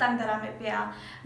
अतांग दारामे पेया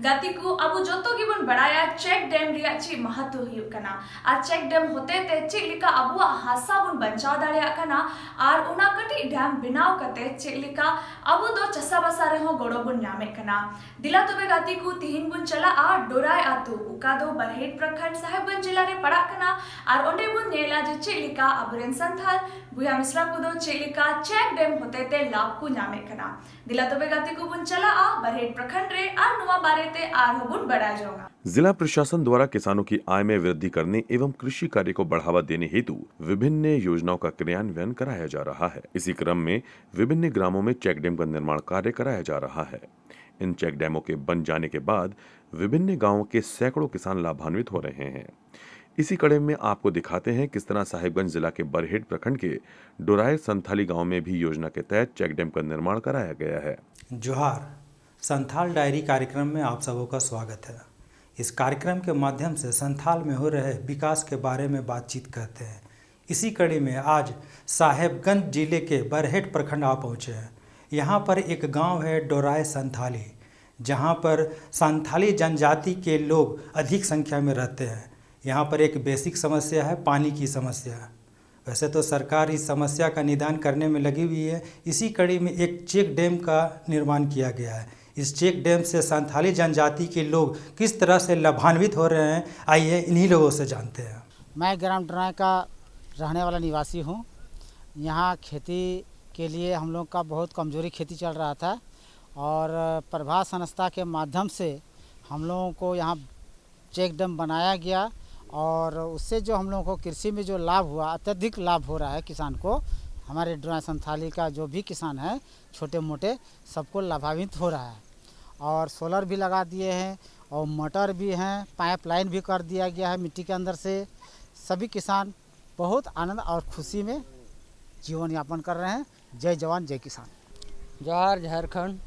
गाती को अब जोतो गिबन बड़ाया चेक डैम रिया ची महत्व हुयुग कना आर चेक डैम होते ते चिलिका अबुआ हासा बुन बचाव दाड़िया कना आर उना कटी डैम बिनाव कते चिलिका अबु दो चसा बसा रे हो गोड़ो बुन नामे कना दिला तबे गाती को तिहिन बुन चला आ डोराय आतु उका दो बरहेट प्रखंड साहेबगंज जिला रे पड़ा कना आर ओंडे बुन नेला जे चिलिका अबरेन संथाल बुया मिश्रा को दो चिलिका चेक डैम होते ते लाभ को नामे कना दिला तबे गाती को बुन चला आ बरहेट प्रखंड रे आर नुवा बारे ते आर हो बुन बड़ा जोगा। जिला प्रशासन द्वारा किसानों की आय में वृद्धि करने एवं कृषि कार्य को बढ़ावा देने हेतु विभिन्न योजनाओं का क्रियान्वयन कराया जा रहा है। इसी क्रम में विभिन्न ग्रामों में चेक डैम का निर्माण कार्य कराया जा रहा है। इन चेक डैमों के बन जाने के बाद विभिन्न गाँवों के सैकड़ों किसान लाभान्वित हो रहे हैं। इसी कड़ी में आपको दिखाते हैं किस तरह साहिबगंज जिला के बरहेट प्रखंड के डोराय संथाली गांव में भी योजना के तहत चेक डैम का निर्माण कराया गया है। जोहार, संथाल डायरी कार्यक्रम में आप सबों का स्वागत है। इस कार्यक्रम के माध्यम से संथाल में हो रहे विकास के बारे में बातचीत करते हैं। इसी कड़ी में आज साहेबगंज जिले के बरहेट प्रखंड आ पहुँचे हैं। यहाँ पर एक गांव है डोराय संथाली, जहाँ पर संथाली जनजाति के लोग अधिक संख्या में रहते हैं। यहाँ पर एक बेसिक समस्या है, पानी की समस्या। वैसे तो सरकार इस समस्या का निदान करने में लगी हुई है। इसी कड़ी में एक चेक डैम का निर्माण किया गया है। इस चेक डैम से संथाली जनजाति के लोग किस तरह से लाभान्वित हो रहे हैं, आइए इन्हीं लोगों से जानते हैं। मैं ग्राम डोराय का रहने वाला निवासी हूँ। यहाँ खेती के लिए हम लोग का बहुत कमज़ोरी खेती चल रहा था और प्रभास संस्था के माध्यम से हम लोगों को यहाँ चेक डैम बनाया गया और उससे जो हम लोगों को कृषि में जो लाभ हुआ, अत्यधिक लाभ हो रहा है किसान को। हमारे डोराय संथाली का जो भी किसान है, छोटे मोटे, सबको लाभान्वित हो रहा है। और सोलर भी लगा दिए हैं और मोटर भी हैं, पाइपलाइन भी कर दिया गया है मिट्टी के अंदर से। सभी किसान बहुत आनंद और खुशी में जीवन यापन कर रहे हैं। जय जवान जय किसान। जोहार झारखंड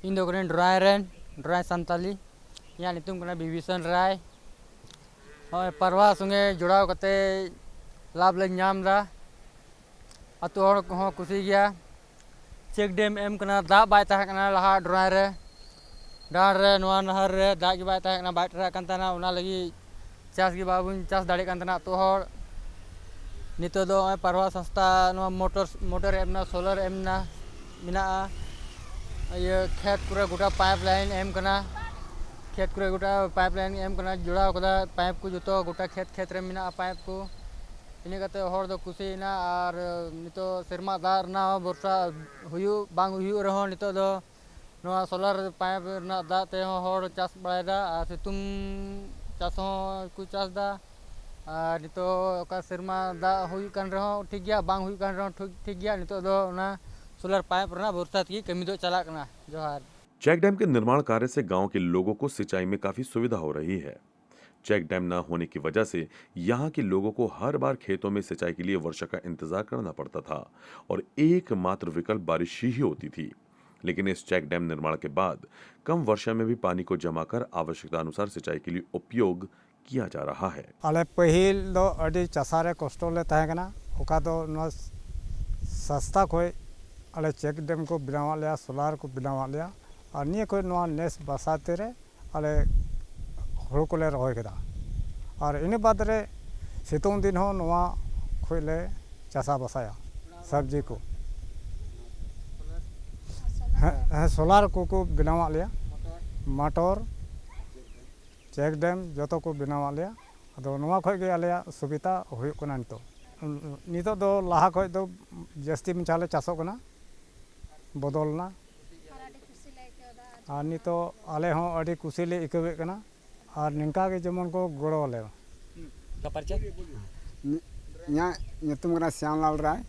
इन दो डोराय संथाली यहाँ नितुम कना विभीषण राय और परवा संगे जुड़ाव कते लाभ ले नाम दा अतु हड़ को खुशी गया। चेक डैम एम कना दा बाय तह कना लहा डोराय रे डार रे नवा नहर रे दा की बाय तह कना बाय टरा कन तना उना लगी चास की बाबुन चास दाड़े कन तना तो हड़ नितो दो परवा संस्था नवा मोटर एम ना सोलर एम ना मिना ये खेत पूरा गोटा पाइपलाइन एम कना खेत को गोटा पाइपलाइन एम कना जुड़ा कदा पाइप को जो गोटा खेत रे मिना पाइप को इने कते हर दो खुशी ना और नितो सेरमा दार ना वर्षा हुयु बांग हुयु रहो नितो दो नवा सोलर पाइप ना दा ते हर चास बड़ायदा और सितुम चास को चास दा और नितो का सेरमा दा हुयु कान रहो ठीक गया, बांग हुयु कान रहो ठीक गया। नितो दो ना सोलर पाइप ना वर्षा की कमी दो चला कना। जोहार। चेक डैम के निर्माण कार्य से गांव के लोगों को सिंचाई में काफी सुविधा हो रही है। चेक डैम न होने की वजह से यहाँ के लोगों को हर बार खेतों में सिंचाई के लिए वर्षा का इंतजार करना पड़ता था और एकमात्र विकल्प बारिश ही होती थी। लेकिन इस चेक डैम निर्माण के बाद कम वर्षा में भी पानी को जमा कर आवश्यकता अनुसार सिंचाई के लिए उपयोग किया जा रहा है। अले पहिल दो अड़ी चासारे कष्टो ले तहे कना ओका दो न सस्ता कोई अले चेक डैम को बनावा लिया, सोलार को बनावा लिया और निये कोई नवा नेस बसाते रे अले हुड़ू को ले रहोय केदा और इन बाद रे सितुंग दिन हो नवा खोई ले चासा बसाया सब्जी को सोलार को बनावा लिया, मोटर चेक डैम जो को बनावा लिया। अदो नवा खोई गे आले सुविधा हुई कना नितो दो लाहा खोई दो जस्ती में चाले चासो कना बदलना और नितो आले हों अड़ी कुशी ले इकवे कना और निंका के जमन को गोड़ो वाले यहाँ नितुम कना श्यामलाल राय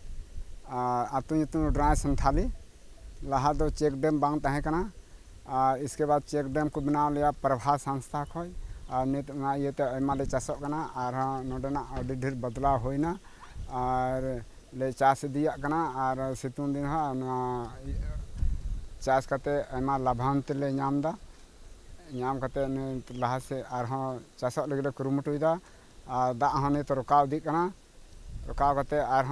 आतु नितुम डोराय संथाली लहा दो चेक डैम बांग तहे कना और इसके बाद चेक डैम को बनाव लिया प्रभास संस्था खोई और नित ये तो एमा ले चासो कना और नोडना अड़ी ढेर बदलाव होइना और ले चास दिया कना और सितुंग दिन चास कते एमा लाभांत ले नाम दा नाम कते लहा से और चासो लगे कुरुमुटुदा और दा होने तो रुकाव दी कना रुकाव कते और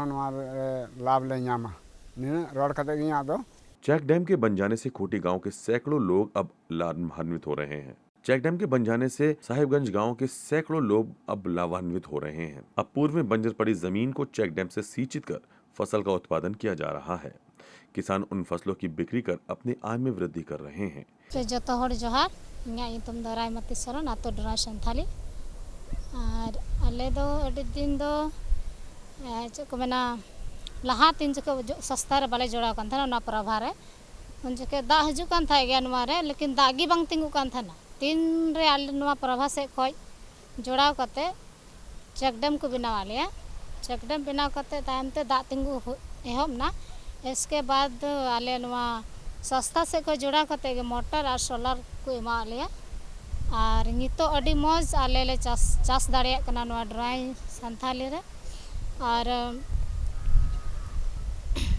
लाभ ले नामा निन रोड कते गिया दो। चेक डैम के बन जाने से खूंटी गांव के सैकड़ों लोग अब लाभान्वित हो रहे हैं। चेक डैम के बन जाने से साहिबगंज गांव के सैकड़ों लोग अब लाभान्वित हो रहे हैं। अब पूर्व में बंजर पड़ी जमीन को चेक डैम से सिंचित कर फसल का उत्पादन किया जा रहा है। किसान उन फसलों की बिक्री कर अपनी आय में वृद्धि कर रहे हैं। जो हर जोहार तुम रायमती सरन आतो डराय संथाली और आले दो अड़ी दिन दो चेक को मेना लहा तीन जो सस्ता रे बाले जोड़ा कान था ना प्रभा रे उन जके दा हजू कान था गया नुआ रे लेकिन दागी बांग तिंगु कान था ना तीन रे आले नुआ प्रभा से खोय जोड़ा कते चेक डैम को बनावा लिया। चेक डैम बनाव कते तायम ते दा तिंगु एहम ना इसके बाद आले नुआ सस्ता से को जोड़ा कते मोटर और सोलर को एमा लिया और नितो अडी मौज आले ले चास दाड़िया कना नुआ ड्राई संथाली रे और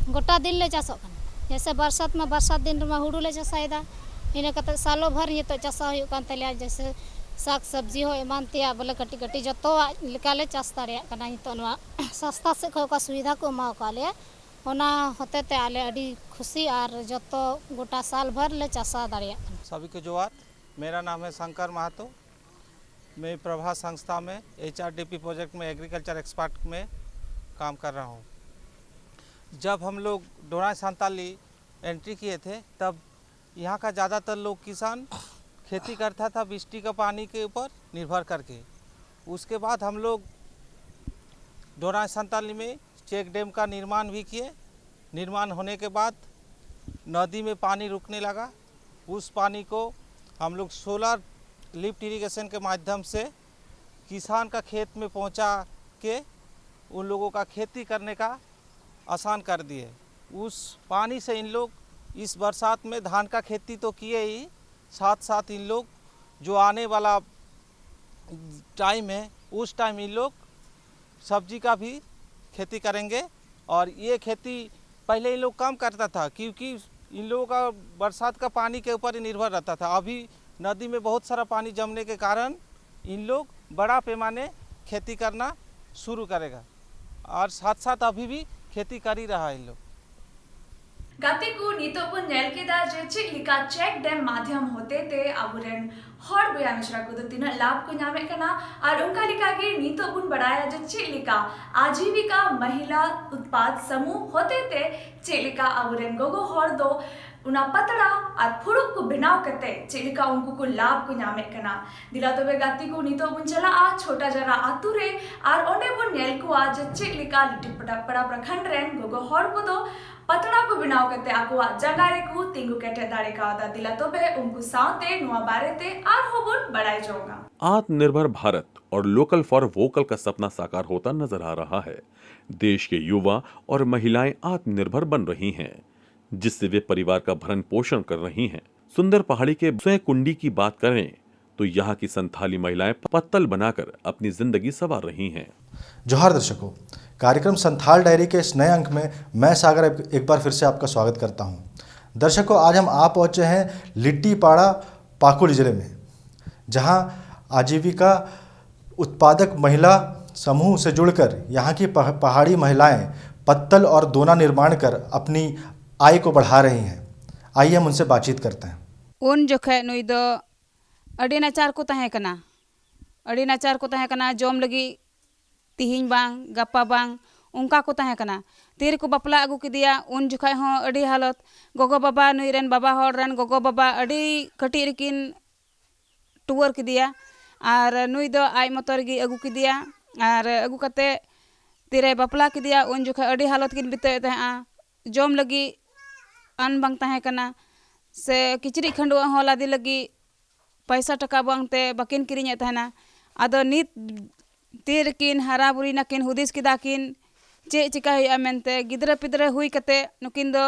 गोटा दिन ले चासो कना जैसे बरसात दिन रे हुड़ू ले चासायदा इने कते सालो भर ये तो चासा हुई कान तलिया जैसे साग सब्जी हो एमान तिया बोले कटी कटी जतो लिकाले चास दाड़िया कना नितो नुआ सस्ता से को का सुविधा को मा का ले होना होते ते आले अडी खुशी और जतो गोटा साल भर ले चासा दाड़िया। सभी को जोहार। मेरा नाम है शंकर महतो। मैं प्रभा संस्था में HRDP प्रोजेक्ट में एग्रीकल्चर एक्सपर्ट में काम कर रहा हूँ। जब हम लोग डोराय संताली एंट्री किए थे तब यहाँ का ज़्यादातर लोग किसान खेती करता था वृष्टि का पानी के ऊपर निर्भर करके। उसके बाद हम लोग डोराय संताली में चेक डैम का निर्माण भी किए। निर्माण होने के बाद नदी में पानी रुकने लगा। उस पानी को हम लोग सोलर लिफ्ट इरिगेशन के माध्यम से किसान का खेत में पहुंचा के उन लोगों का खेती करने का आसान कर दिए। उस पानी से इन लोग इस बरसात में धान का खेती तो किए ही, साथ साथ इन लोग जो आने वाला टाइम है उस टाइम इन लोग सब्जी का भी खेती करेंगे। और ये खेती पहले इन लोग कम करता था क्योंकि इन लोगों का बरसात का पानी के ऊपर ही निर्भर रहता था। अभी नदी में बहुत सारा पानी जमने के कारण इन लोग बड़ा पैमाने खेती करना शुरू करेगा और साथ साथ अभी भी खेती कर ही रहा है इन लोग। गाती को नीतो बन नेल केदा जे चेक लिका चेक डैम माध्यम होते ते अबुरेन हर बया मिश्रा को तीना लाभ को नामे कना और उनका लिखा के नीतो बन बढ़ाया जे चेक लिका आजीविका महिला उत्पाद समूह होते ते चेक लिका अबुरेन गोगो हर दो उना पतड़ा और फुड़ुक को बनाव करते चेलिका उनको को लाभ को नामे कना दिला तबे गाती को नीतो बुन चला आ छोटा जरा आतुरे और ओंडे बुन नेल को आज चेलिका लिटी पड़ा प्रखंड रेन गोगो हर को दो पतड़ा को बनाव करते आकुआ जगारे को तिंगु केटे दाड़े का दा दिला तबे उनको साउते नुआ बारेते आर होबुन बढ़ाई जोगा। आत्मनिर्भर भारत और लोकल फॉर वोकल का सपना साकार होता नजर आ रहा है। देश के युवा और महिलाएं आत्मनिर्भर बन रही हैं, जिससे वे परिवार का भरण पोषण कर रही हैं। सुंदर पहाड़ी के स्वयं कुंडी की बात करें तो यहाँ की संथाली महिलाएं पत्तल बनाकर अपनी जिंदगी संवार रही हैं। जोहार दर्शकों, कार्यक्रम संथाल डायरी के इस नए अंक में मैं सागर एक बार फिर से आपका स्वागत करता हूं। दर्शकों, आज हम आ पहुंचे हैं लिट्टीपाड़ा पाकुड़ जिले में, जहां आजीविका उत्पादक महिला समूह से जुड़कर यहाँ की पहाड़ी महिलाएं पत्तल और दोना निर्माण कर अपनी आय को बढ़ा रही हैं। आइए हम उनसे बातचीत करते हैं। उन जोखे नुई दो अड़ी नाचार को तहे कना, अड़ी नाचार को तहे कना, जोम लगी तिहिन बांग गप्पा बांग उनका को तहे कना। तीर को बपला अगू किदिया उन जोखाय हो अड़ी हालत गोगो बाबा नुई रेन बाबा होड़ रेन गोगो बाबा अड़ी कटी रिकिन टुवर किदिया और नुई दो आय मतोर गी अगू किदिया और अगू कते तीरे बपला किदिया उन जोखाय अड़ी हालत किन बिते तहे जोम लगी अन बांग तहे कना से किचरी खंडुआ हो लादी लगी पैसा टका बांगते बाकिन किरिंग तहना। आदो नित तीर किन हरा बुरी नाकिन हुदिस किदा किन चे चिका हुआ मेनते गिद्रा पिद्रा हुई कते नुकिन दो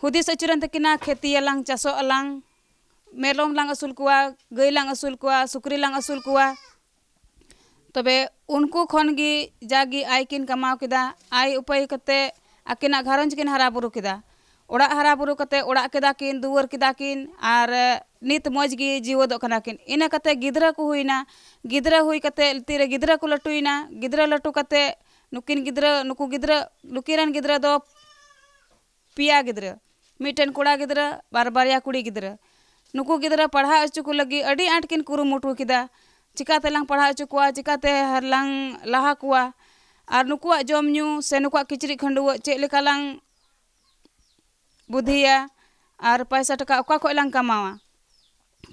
हुदिस अचुरन तकिना खेती अलांग चासो अलांग मेलोम लांग असुल कुआ गई लांग असुल कुआ सुकरी लांग असुल कुआ तबे उनको खनगी जागी आय किन कमाव किदा आय उपाय कते आकिना घारंज किन हरा बुरु किदा ओड़ा हरा बुरु कते ओड़ा किदा किन दुवर किदा किन और नित मौज गी जीवदो कना किन इना कते गिद्रा को हुईना गिद्रा हुई कते तीरे गिद्रा को लटुइना गिद्रा लटु कते नुकिन गिद्रा नुकु गिद्रा लुकिरन गिद्रा दो पिया गिद्रा मिटन कोड़ा गिद्रा बार बारिया कुड़ी गिद्रा नुकु गिद्रा पढ़ा हचु को लगी अड़ी आंट किन कुरुमुटु किदा चिकाते लांग पढ़ा हचु कुआ चिकाते हरलांग लाहा कुआ और नुकुआ जम न्यू से नुकुआ किचरी खंडुआ चेक लेका लांग बुद्धिया और पैसा टका ओका खो लांग कमावा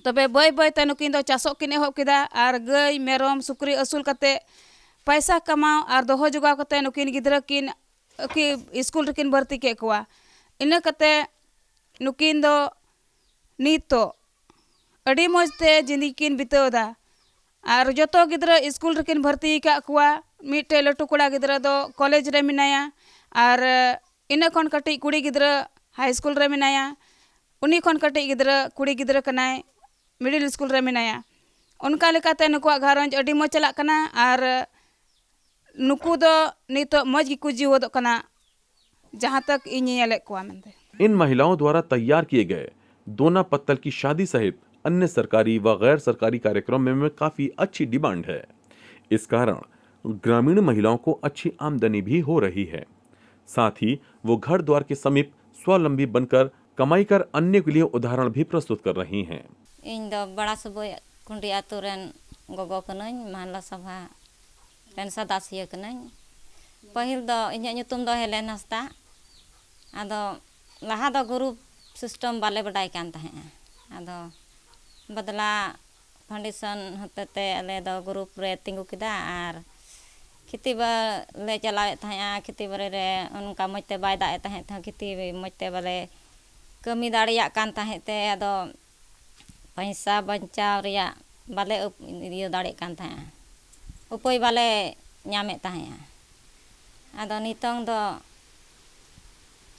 तबे बय बय ते नुकिन दो चासोक किन एहब किदा और गई मेरम सुकरी असूल कते पैसा कमाओ और दोहो जुगाव कते नुकिन गिद्रा किन कि स्कूल रेकिन भर्ती के कुआ इना कते नुकिन दो नीतो अड़ी मजते जिंदगी किन बितावदा और जतो गिद्रा स्कूल रेकिन भर्ती का कुआ मिटे लटू कोड़ा गिद्रा दो कॉलेज रे मिनाया और इना खन कटी कुड़ी गिद्रा हाई स्कूल रे मिनाया उनी खन कटी गिद्रा कुड़ी गिद्रा कनाय मिडिल स्कूल रे मिनाया उनका लेकाते नुकुआ घारंज अड़ी मज चला कना और नुकु दो नितो मज गिकु जीवदो कना जहां तक इनी येले कुआ मेंदे। इन महिलाओं द्वारा तैयार किए गए दोना पत्तल की शादी सहित अन्य सरकारी व गैर सरकारी कार्यक्रमों में काफी अच्छी डिमांड है। इस कारण ग्रामीण महिलाओं को अच्छी आमदनी भी हो रही है। साथ ही वो घर द्वार के समीप स्वावलंबी बनकर कमाई कर अन्य के लिए उदाहरण भी प्रस्तुत कर रही हैं। इन दो बड़ा सबोय कुंडी आतु रेन गोगो कनई महला सभा रेन सदस्य कनई पहिल दो इन्या nyutum दो हेलेन हस्ता आदो लाहा दो ग्रुप सिस्टम बाले बडाई कान तहे आदो बदला फाउंडेशन हतेते अले दो ग्रुप रे तिंगु किदा आर खेती बा ले चलावे तहे खेती बारे रे उनका मजते बाय दाए तहे था खेती मजते बाले कमी दाड़िया कान तहे ते आदो पैसा बचाव रिया बाले इयो दाड़े कान तहे उपाय बाले ᱧᱟᱢᱮ तहे आदो नितोंग दो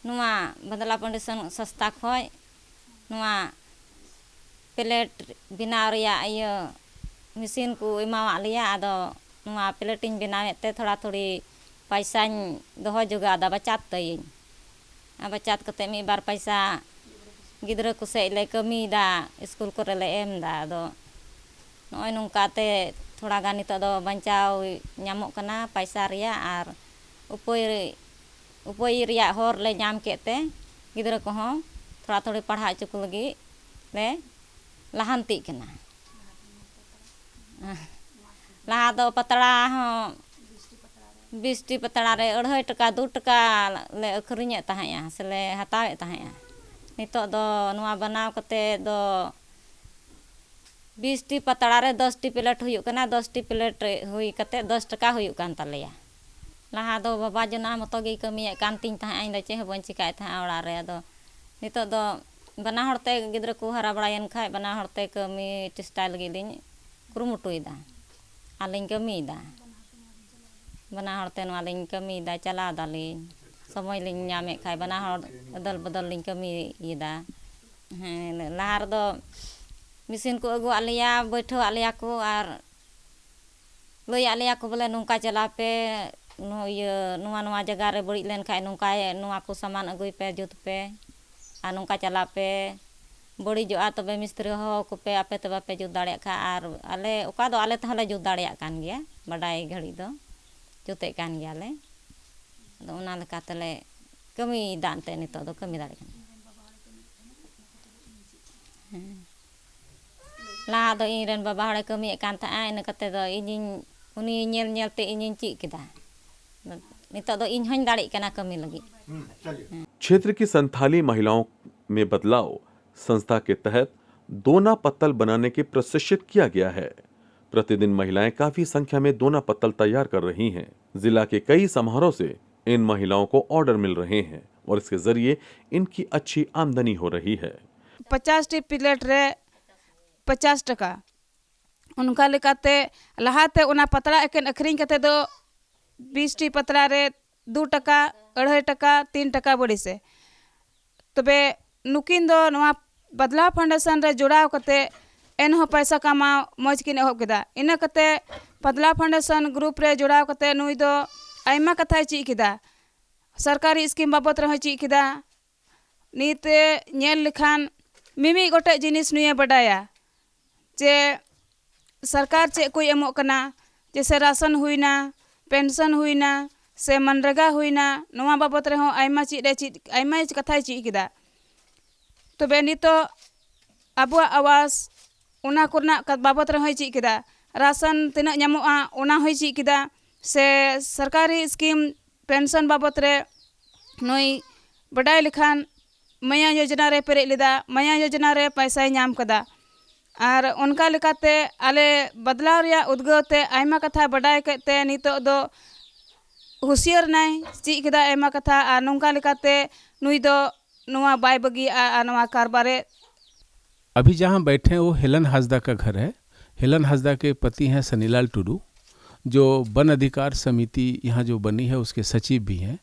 नुआ बदला फाउंडेशन सस्ता खोय नुआ प्लेट बनाव रिया इयो मशीन को एमावा लिया आदो नुआ प्लेटिंग बनावे ते थोड़ा थोड़ी पैसा दोहो जुगादा बचात तई बचात कते मी बार पैसा गिद्रा को से ले कमीदा स्कूल को ले एमदा आदो नोय नुकाते थोड़ा गान नितो दो बचाव ᱧᱟᱢᱚᱜ कना पैसा रिया आर उपाय रिया होर ले ᱧᱟᱢ केते गिद्रा को हो थोड़ा थोड़ी पढ़ा चुक लगी ले लहांती कना लहा दो पतड़ा हो 20 टी पतड़ा रे 2.5 टका 2 टका ले अखरिnye तहाया से ले हतावे तहाया नितो दो नुआ बनाव कते दो 20 टी पतड़ा रे 10 टी प्लेट हुयु कना 10 टी प्लेट हुई कते 10 टका हुयु कान तलेया लहा दो बाबा जना मतो गे कमी कान तिन तहा इन चे बन चिकाय था ओड़ा रे दो नितो दो बना हरते गिद्रा को हरा बड़ायन खाय बना हरते कमी टेस्टाइल गिलिन कुरुमुटुइदा आलिन कमीदा बना हरते नो आलिन कमीदा चला दालिन समय लिन ᱧᱟᱢᱮ खाय बना हर बदल बदल लिन कमीदा लहार दो मशीन को अगु आलिया बैठो आलिया को और लई आलिया को बोले नुका चला पे नो ये नुआ नुआ जगह रे बड़ी लेन खाय नुका नुआ को सामान अगुई पे जुत पे आ नुका चला पे बड़ी जो आ तबे मिस्त्री हो को पे आपे तबे पे जुत दाड़े खा और आले ओका दो आले तहले जुत दाड़े कान गया बडाई घड़ी दो जुते कान गया ले दो उना लका तले कमी दानते नितो दो कमी दाड़े कान ला दो इरेन बाबा हड़े कमी कान ता इन कते दो इनिन उनी नेल नेलते इनिन ची किदा नितो दो इन हन दाड़े कना कमी लगी। क्षेत्र की संथाली महिलाओं में बदलाव संस्था के तहत दोना पत्तल बनाने के प्रशिक्षित किया गया है। प्रतिदिन महिलाएं काफी संख्या में दोना पत्तल तैयार कर रही हैं। जिला के कई समारोह से इन महिलाओं को ऑर्डर मिल रहे हैं और इसके जरिए इनकी अच्छी आमदनी हो रही है। 50 टी प्लेट रे 50 टका उनका लेकाते लहाते उना पतड़ा एकेन अखरिंग कते दो 20 टी पतड़ा रे 2 टका 2.5 टका 3 टका बड़ी से तबे नुकिन दो नवा बदलाव फाउंडेशन रे जुड़ाव कते एनहो पैसा कमा मज किन एहब केदा इना कते बदलाव फाउंडेशन ग्रुप रे जुड़ाव कते नुई दो आयमा कथा ची केदा सरकारी स्कीम बाबत रे ची केदा नीते नेल लिखान मिमी गोटे जिनिस नुए बडाया जे सरकार चे कोई एमो कना जैसे राशन हुईना पेंशन हुईना से मनरेगा हुईना नवा बाबत रे हो आयमा ची रे ची आयमा कथा ची केदा तबे नितो अबुआ आवास उना कोरना बाबत रह चीज केदा राशन तीना नामोआ उना होय चीज केदा से सरकारी स्कीम पेंशन बाबत रे नई बडाय लेखान माया योजना रे पेरे लेदा माया योजना रे पैसा नाम कदा और उनका लेकाते आले बदलाव रिया उद्गते आयमा कथा बडाय कते नितो दो हुसियार नाय चीज केदा आयमा कथा आ नोंका लेकाते नुई दो नुआ बाय बगी आ नुआ कारबारे। अभी जहाँ बैठे हैं वो हेलन हासदा का घर है। हेलन हासदा के पति हैं सनीलाल टुडू, जो वन अधिकार समिति यहाँ जो बनी है उसके सचिव भी हैं।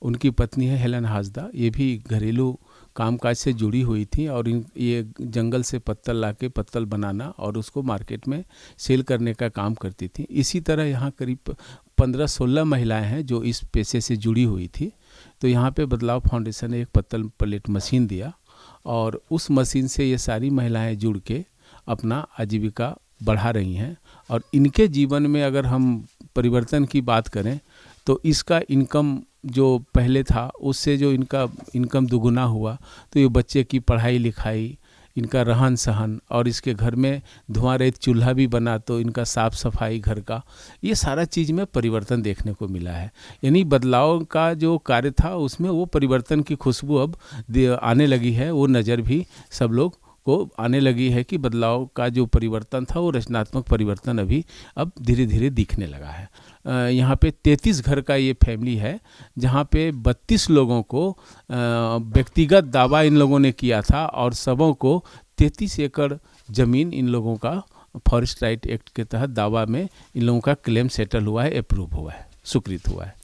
उनकी पत्नी है हेलन हासदा, ये भी घरेलू कामकाज से जुड़ी हुई थी और ये जंगल से पत्तल लाके पत्तल बनाना और उसको मार्केट में सेल करने का काम करती थी। इसी तरह यहाँ करीब 15-16 महिलाएं हैं जो इस पेशे से जुड़ी हुई थी। तो यहाँ पे बदलाव फाउंडेशन ने एक पत्तल प्लेट मशीन दिया और उस मशीन से ये सारी महिलाएं जुड़ के अपना आजीविका बढ़ा रही हैं। और इनके जीवन में अगर हम परिवर्तन की बात करें तो इसका इनकम जो पहले था उससे जो इनका इनकम दुगुना हुआ। तो ये बच्चे की पढ़ाई लिखाई, इनका रहन सहन और इसके घर में धुआं रहित चूल्हा भी बना तो इनका साफ़ सफाई घर का, ये सारा चीज़ में परिवर्तन देखने को मिला है। यानी बदलाव का जो कार्य था उसमें वो परिवर्तन की खुशबू अब आने लगी है। वो नज़र भी सब लोग को आने लगी है कि बदलाव का जो परिवर्तन था वो रचनात्मक परिवर्तन अभी अब धीरे धीरे दिखने लगा है। यहाँ पे 33 घर का ये फैमिली है जहाँ पे 32 लोगों को व्यक्तिगत दावा इन लोगों ने किया था और सबों को 33 एकड़ ज़मीन इन लोगों का फॉरेस्ट राइट एक्ट के तहत दावा में इन लोगों का क्लेम सेटल हुआ है, अप्रूव हुआ है, स्वीकृत हुआ है।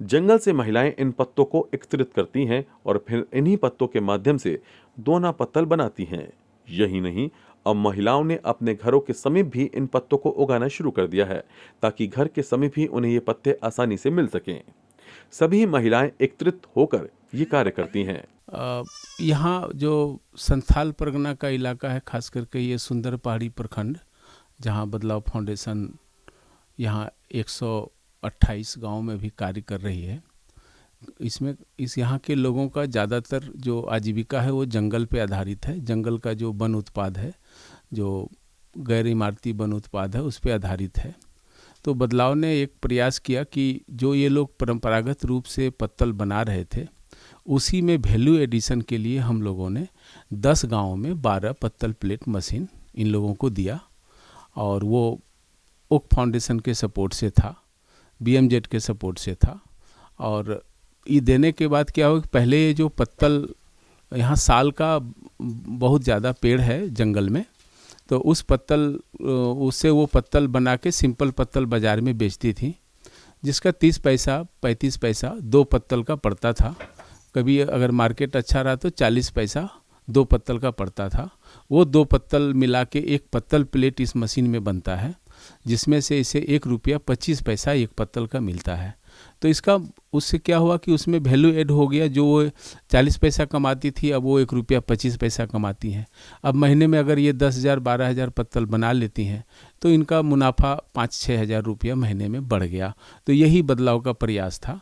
जंगल से महिलाएं इन पत्तों को एकत्रित करती हैं और फिर इन्हीं पत्तों के माध्यम से दोना पत्तल बनाती हैं। यही नहीं, अब महिलाओं ने अपने घरों के समीप भी इन पत्तों को उगाना शुरू कर दिया है ताकि घर के समीप ही उन्हें ये पत्ते आसानी से मिल सकें। सभी महिलाएं एकत्रित होकर ये कार्य करती हैं। यहाँ जो संथाल परगना का इलाका है, खास करके ये सुंदर पहाड़ी प्रखंड, जहाँ बदलाव फाउंडेशन यहाँ 128 गांव में भी कार्य कर रही है। इसमें इस यहाँ के लोगों का ज़्यादातर जो आजीविका है वो जंगल पे आधारित है। जंगल का जो वन उत्पाद है, जो गैर इमारती वन उत्पाद है, उस पे आधारित है। तो बदलाव ने एक प्रयास किया कि जो ये लोग परंपरागत रूप से पत्तल बना रहे थे उसी में वैल्यू एडिशन के लिए हम लोगों ने 10 गाँवों में 12 पत्तल प्लेट मशीन इन लोगों को दिया और वो ओक फाउंडेशन के सपोर्ट से था, BMZ के सपोर्ट से था। और ये देने के बाद क्या हो, पहले ये जो पत्तल यहाँ साल का बहुत ज़्यादा पेड़ है जंगल में, तो उस पत्तल उससे वो पत्तल बना के सिंपल पत्तल बाज़ार में बेचती थी, जिसका 30 पैसा 35 पैसा 2 पत्तल का पड़ता था। कभी अगर मार्केट अच्छा रहा तो 40 पैसा 2 पत्तल का पड़ता था। वो 2 पत्तल मिला के एक पत्तल प्लेट इस मशीन में बनता है, जिसमें से इसे 1 रुपया 25 पैसा एक पत्तल का मिलता है। तो इसका उससे क्या हुआ कि उसमें वैल्यू ऐड हो गया। जो वो 40 पैसा कमाती थी अब वो 1 रुपया 25 पैसा कमाती हैं। अब महीने में अगर ये 10,000 12,000 पत्तल बना लेती हैं तो इनका मुनाफा 5-6 हज़ार रुपया महीने में बढ़ गया। तो यही बदलाव का प्रयास था।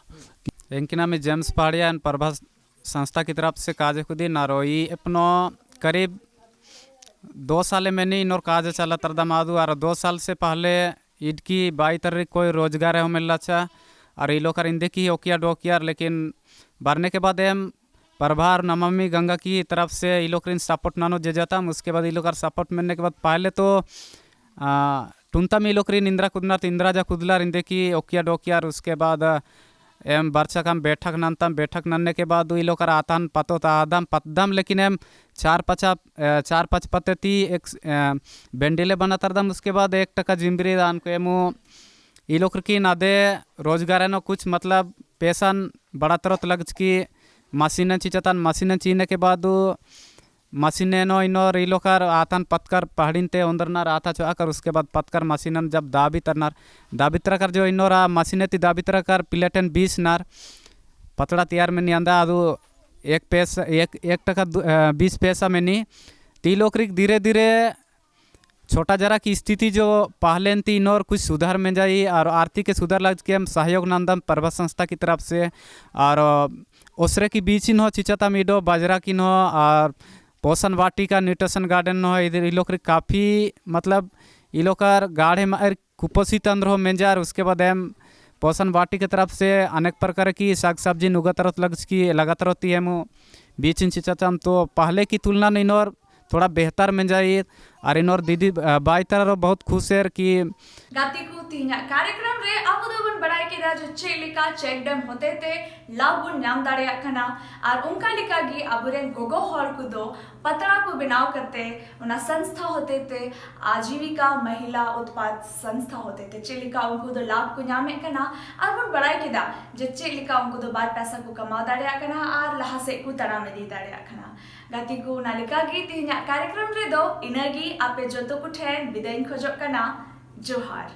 इनके नाम है जेम्स पहाड़िया एंड प्रभा संस्था की तरफ से काज खुदी नारोई अपनो करीब 2 साल मैंने इन और काज चला तरदा मादू और 2 साल से पहले ईद की 22 तारीख कोई रोजगार है मिल रहा और ये लोग इंदे की ओकिया डोकियार, लेकिन भरने के बाद एम प्रभार नमामि गंगा की तरफ से ये लोग सपोर्ट नानो जे जाता। उसके बाद ये लोग सपोर्ट मिलने के बाद पहले तो टुनता में ये लोग इंदिरा कुदनार इंदिरा जा कुदलार इंदे की ओकिया डोकियार। उसके बाद एम बर्चा काम बैठक ननतम बैठक नन्ने के बाद ये लोग आतान पतो आदम पतदम, लेकिन एम 4-5 पत्ते थी एक बेंडिले बना तरदम। उसके बाद 1 टका जिम्बरी दान को एमू ये लोग की नादे रोजगार है कुछ मतलब पैसा बड़ा तरत लग की मशीन चीचतान। मशीन चीने के बाद मशीन नो इनोर ये लोग आतान पत्कर पहाड़ी ते अंदरनार आता चुआकर। उसके बाद पत्कर मशीन जब दाबी तरकर जो इनोर मशीन थी दाबी तरकर प्लेटन 20 नार पतड़ा तैयार में नहीं आंदा अदु 1 टका 20 पैसा में नहीं। ती लोग धीरे धीरे छोटा जरा की स्थिति जो पहले थी इन और कुछ सुधार में जाई और आर्थिक सुधार लग के हम सहयोग नंदम प्रभा संस्था की तरफ से और ओसरे की बीच इन हो चिचता मीडो बाजरा की हो और पोषण वाटिका न्यूट्रिशन गार्डन हो इधर ये लोग काफ़ी मतलब ये लोग गाढ़े में कुपोषित अंदर हो मेंजार। उसके बाद पोषण वाटी की तरफ से अनेक प्रकार की साग सब्जी नुगत लगातार होती है मु बीच इन चीचा तो पहले की तुलना नहीं और थोड़ा बेहतर में जाइए और इन दीदी बाई तरह बहुत खुश है कि गाती को तीन कार्यक्रम रे अब दोबन बड़ाई के जो चेलिका चेक डैम होते थे लाभ बुन नाम दाड़िया खाना और उनका लिखा गी अबुरेन गोगो हर को दो पतरा को बिनाव करते उना संस्था होते थे आजीविका महिला उत्पाद संस्था होते थे चेलिका उनको दो लाभ को नामे करना और बुन बड़ाई के दा जो चेलिका उनको दो बार पैसा को कमा दाड़िया करना और लहा से को तरा में दी दाड़िया खाना गाती को नालिका गी तीन कार्यक्रम रे दो इनगी आपे जो तो कुछ है विदाइन खोजो करना जोहार।